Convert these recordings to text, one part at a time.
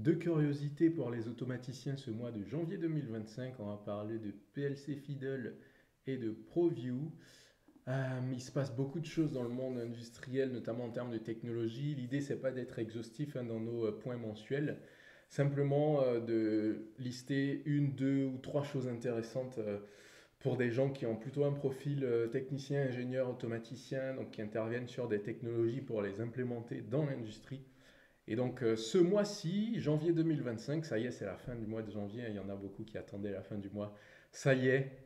Deux curiosités pour les automaticiens ce mois de janvier 2025. On va parler de PLC Fiddle et de ProView. Il se passe beaucoup de choses dans le monde industriel, notamment en termes de technologie. L'idée, c'est pas d'être exhaustif dans nos points mensuels, simplement de lister une, deux ou trois choses intéressantes pour des gens qui ont plutôt un profil technicien, ingénieur, automaticien, donc qui interviennent sur des technologies pour les implémenter dans l'industrie. Et donc ce mois-ci, janvier 2025, ça y est, c'est la fin du mois de janvier, il y en a beaucoup qui attendaient la fin du mois. Ça y est.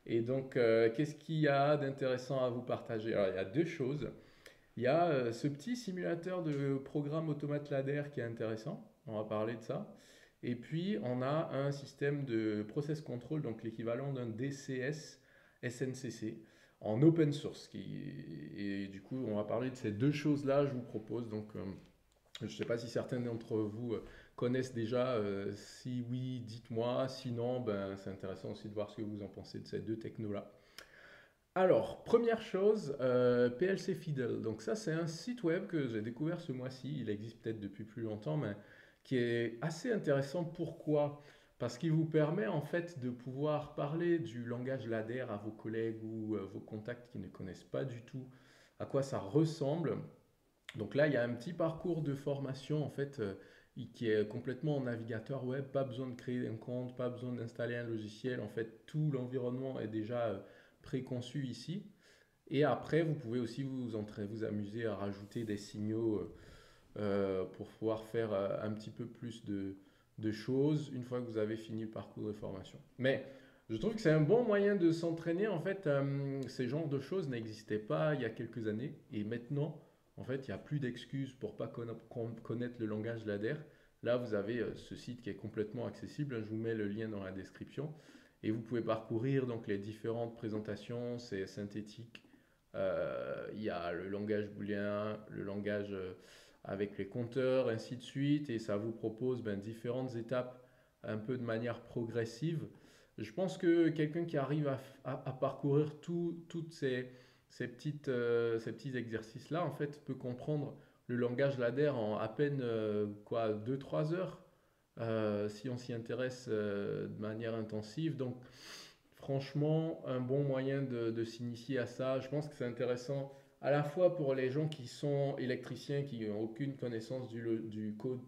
Et donc qu'est-ce qu'il y a d'intéressant à vous partager? Alors il y a deux choses. Il y a ce petit simulateur de programme automate ladder qui est intéressant, on va parler de ça. Et puis on a un système de process control, donc l'équivalent d'un DCS SNCC en open source. Et du coup, on va parler de ces deux choses-là, je vous propose. Donc, je ne sais pas si certains d'entre vous connaissent déjà. Si oui, dites-moi. Sinon, ben, c'est intéressant aussi de voir ce que vous en pensez de ces deux technos-là. Alors, première chose, PLC Fiddle. Donc ça, c'est un site web que j'ai découvert ce mois-ci. Il existe peut-être depuis plus longtemps, mais qui est assez intéressant. Pourquoi? Parce qu'il vous permet en fait de pouvoir parler du langage ladder à vos collègues ou vos contacts qui ne connaissent pas du tout à quoi ça ressemble. Donc là, il y a un petit parcours de formation en fait qui est complètement en navigateur web. Pas besoin de créer un compte, pas besoin d'installer un logiciel. En fait, tout l'environnement est déjà préconçu ici. Et après, vous pouvez aussi vous amuser à rajouter des signaux pour pouvoir faire un petit peu plus de choses une fois que vous avez fini le parcours de formation. Mais je trouve que c'est un bon moyen de s'entraîner. En fait, ces genres de choses n'existaient pas il y a quelques années. Et maintenant, en fait, il n'y a plus d'excuses pour pas connaître le langage ladder. Là, vous avez ce site qui est complètement accessible. Je vous mets le lien dans la description. Et vous pouvez parcourir donc les différentes présentations. C'est synthétique. Il y a le langage booléen, le langage avec les compteurs, ainsi de suite. Et ça vous propose ben, différentes étapes un peu de manière progressive. Je pense que quelqu'un qui arrive à parcourir toutes ces petits exercices-là, en fait, peut comprendre le langage ladder en à peine quoi, 2-3 heures si on s'y intéresse de manière intensive. Donc, franchement, un bon moyen de s'initier à ça. Je pense que c'est intéressant à la fois pour les gens qui sont électriciens, qui n'ont aucune connaissance du code.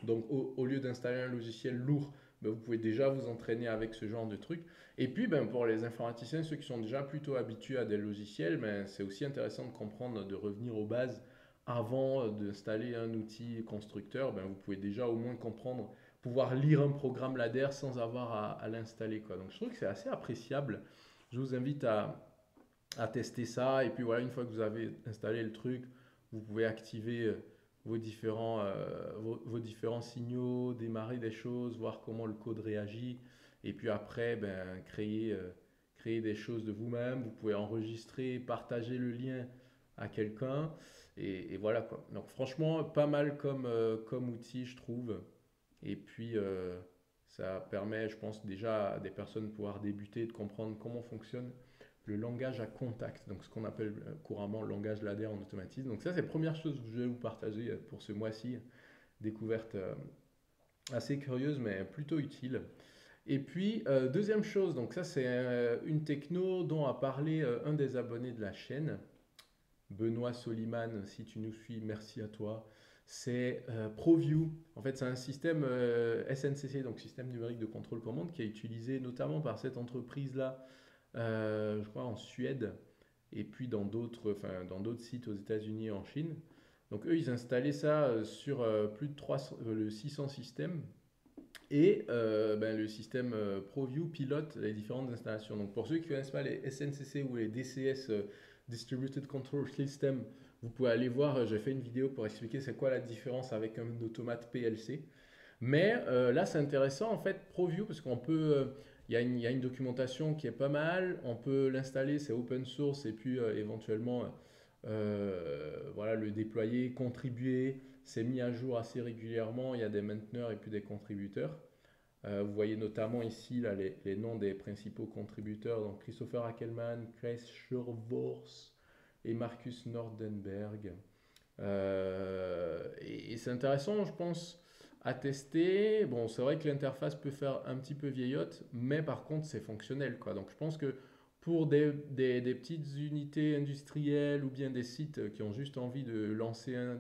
Donc, au lieu d'installer un logiciel lourd, ben, vous pouvez déjà vous entraîner avec ce genre de truc. Et puis, ben, pour les informaticiens, ceux qui sont déjà plutôt habitués à des logiciels, ben, c'est aussi intéressant de comprendre, de revenir aux bases avant d'installer un outil constructeur. Ben, vous pouvez déjà au moins comprendre, pouvoir lire un programme ladder sans avoir à l'installer, quoi. Donc, je trouve que c'est assez appréciable. Je vous invite à tester ça. Et puis voilà, une fois que vous avez installé le truc, vous pouvez activer vos différents signaux, démarrer des choses, voir comment le code réagit. Et puis après, ben, créer des choses de vous-même. Vous pouvez enregistrer, partager le lien à quelqu'un. Et voilà quoi. Donc franchement, pas mal comme outil, je trouve. Et puis, ça permet, je pense, déjà à des personnes de pouvoir débuter, de comprendre comment fonctionne le langage à contact, donc ce qu'on appelle couramment le langage ladder en automatisme. Donc ça, c'est la première chose que je vais vous partager pour ce mois-ci. Découverte assez curieuse, mais plutôt utile. Et puis, deuxième chose, donc ça, c'est une techno dont a parlé un des abonnés de la chaîne, Benoît Soliman, si tu nous suis, merci à toi. C'est ProView. En fait, c'est un système SNCC, donc système numérique de contrôle commande, qui est utilisé notamment par cette entreprise-là, je crois en Suède, et puis dans d'autres sites aux États-Unis et en Chine. Donc eux, ils installaient ça sur plus de 300, le 600 systèmes. Et ben, le système ProView pilote les différentes installations. Donc pour ceux qui ne connaissent pas les SNCC ou les DCS, Distributed Control System, vous pouvez aller voir, j'ai fait une vidéo pour expliquer c'est quoi la différence avec un automate PLC. Mais là, c'est intéressant en fait, ProView, parce qu'on peut, il y a une documentation qui est pas mal, on peut l'installer, c'est open source, et puis éventuellement voilà, le déployer, contribuer, c'est mis à jour assez régulièrement, il y a des mainteneurs et puis des contributeurs. Vous voyez notamment ici là, les noms des principaux contributeurs, donc Christopher Ackelmann, Chris Schurvors et Marcus Nordenberg. Et c'est intéressant, je pense, à tester. Bon, c'est vrai que l'interface peut faire un petit peu vieillotte, mais par contre, c'est fonctionnel, quoi. Donc, je pense que pour des petites unités industrielles ou bien des sites qui ont juste envie de lancer un,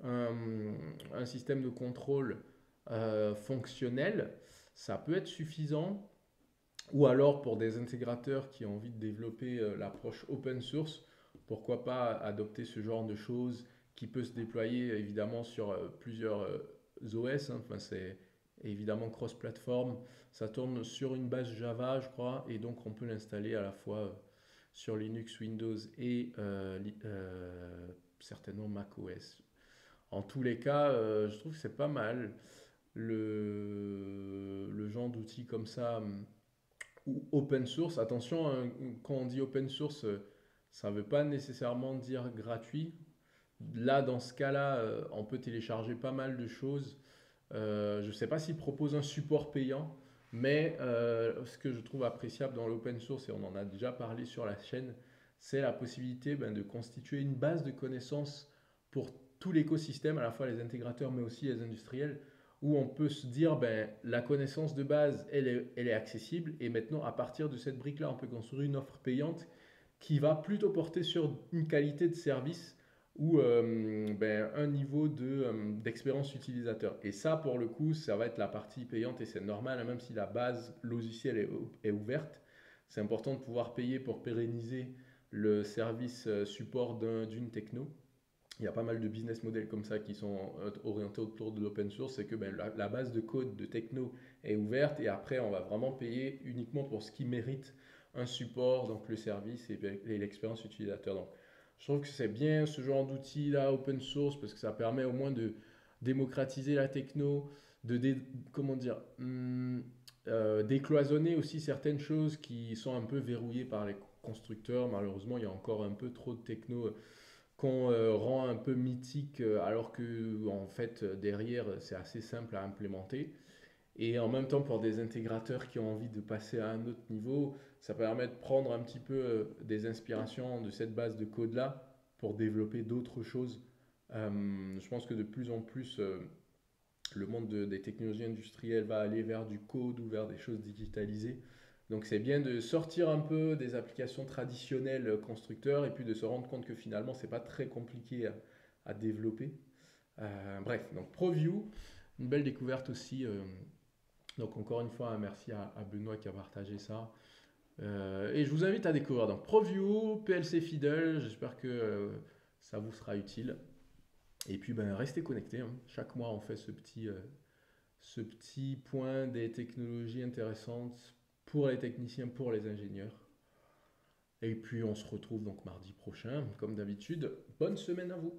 un système de contrôle fonctionnel, ça peut être suffisant. Ou alors pour des intégrateurs qui ont envie de développer l'approche open source, pourquoi pas adopter ce genre de choses qui peut se déployer évidemment sur plusieurs OS, hein. Enfin, c'est évidemment cross-platform. Ça tourne sur une base Java, je crois, et donc on peut l'installer à la fois sur Linux, Windows et certainement macOS. En tous les cas, je trouve que c'est pas mal le genre d'outils comme ça ou open source. Attention, hein, quand on dit open source, ça ne veut pas nécessairement dire gratuit. Là, dans ce cas-là, on peut télécharger pas mal de choses. Je ne sais pas s'ils proposent un support payant, mais ce que je trouve appréciable dans l'open source, et on en a déjà parlé sur la chaîne, c'est la possibilité de constituer une base de connaissances pour tout l'écosystème, à la fois les intégrateurs, mais aussi les industriels, où on peut se dire, la connaissance de base, elle est accessible, et maintenant, à partir de cette brique-là, on peut construire une offre payante qui va plutôt porter sur une qualité de service ou un niveau d'expérience utilisateur. Et ça, pour le coup, ça va être la partie payante et c'est normal, hein, même si la base logicielle est ouverte. C'est important de pouvoir payer pour pérenniser le service support d'une techno. Il y a pas mal de business models comme ça qui sont orientés autour de l'open source. C'est que la base de code de techno est ouverte et après, on va vraiment payer uniquement pour ce qui mérite un support, donc le service et l'expérience utilisateur. Donc, je trouve que c'est bien ce genre d'outil là open source parce que ça permet au moins de démocratiser la techno, comment dire, décloisonner aussi certaines choses qui sont un peu verrouillées par les constructeurs. Malheureusement, il y a encore un peu trop de techno qu'on rend un peu mythique alors que en fait derrière c'est assez simple à implémenter. Et en même temps, pour des intégrateurs qui ont envie de passer à un autre niveau, ça permet de prendre un petit peu des inspirations de cette base de code-là pour développer d'autres choses. Je pense que de plus en plus, le monde des technologies industrielles va aller vers du code ou vers des choses digitalisées. Donc c'est bien de sortir un peu des applications traditionnelles constructeurs et puis de se rendre compte que finalement, c'est pas très compliqué à développer. Bref, donc ProView, une belle découverte aussi. Donc encore une fois, un merci à Benoît qui a partagé ça. Et je vous invite à découvrir donc ProView, PLC Fiddle. J'espère que ça vous sera utile. Et puis restez connectés, hein. Chaque mois, on fait ce petit point des technologies intéressantes pour les techniciens, pour les ingénieurs. Et puis on se retrouve donc mardi prochain, comme d'habitude. Bonne semaine à vous.